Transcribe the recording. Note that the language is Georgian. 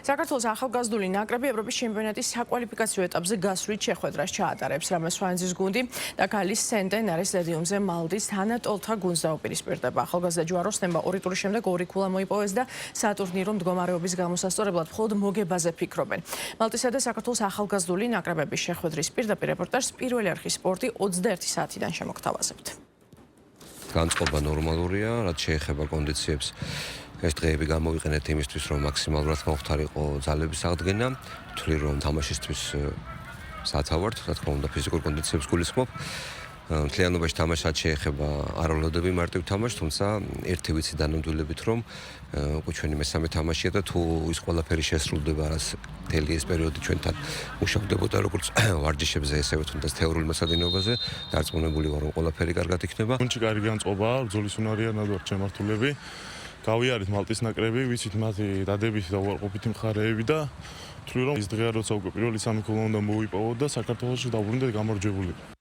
საქართველოს ახალგაზრდული ნაკრები ევროპის ჩემპიონატის საკვალიფიკაციო ეტაპზე გასვლით შეხვედრას ჩაატარებს. რამეს სვანზის გუნდი და გალის სენტენარის სტადიუმზე მალდის თანატოლთა გუნდს დაუპირისპირდება. ახალგაზრდა ჯვაროს ნემბა ორი ტურის შემდეგ ორი ქულა მოიპოვეს და სატურნირო მდგომარეობის გამოსასწორებლად მხოლოდ მოგებაზე ფიქრობენ. მალტისა და საქართველოს ახალგაზრდული ნაკრებების შეხვედრის პირდაპირ რეპორტაჟს პირველი არხის სპორტი 21 საათიდან შემოგთავაზებთ. განწყობა ნორმალურია, რაც შეეხება კონდიციებს. ეს დღეები გამოვიყენეთ იმისთვის, რომ მაქსიმალურად მოხდარიყო ძალების აღდგენა, თვლი რომ თამაშისთვის სათავართ, რა თქმა უნდა, ფიზიკურ კონდიციებს გულისხმობ. მთლიანობაში თამაშად შეეხება არავლოდები მარტივ თამაშს, თუმცა ერთი ვიცი დანამდვილებით, რომ უკვე ჩვენი მესამე თამაშია და თუ ის ყველაფერი შესრულდება, რაც მთელი ეს პერიოდი ჩვენთან მუშავდებოდა როგორც ვარჯიშებზე, ესევე თუნდაც თეორიულ მოსადინეობაზე, დარწმუნებული ვარ, რომ ყველაფერი კარგად იქნება. გუნდში კარგი განწყობაა, ბრძოლის უნარიანად ვართ შემართულები. გავიარეთ მალტის ნაკრები, ვიცით მათი დადებითი და უარყოფითი მხარეები და თვლი რომ ის დღეა როცა უკვე პირველი სამი ქულა უნდა მოვიპოვოთ და საქართველოში დავბრუნდეთ გამარჯვებული.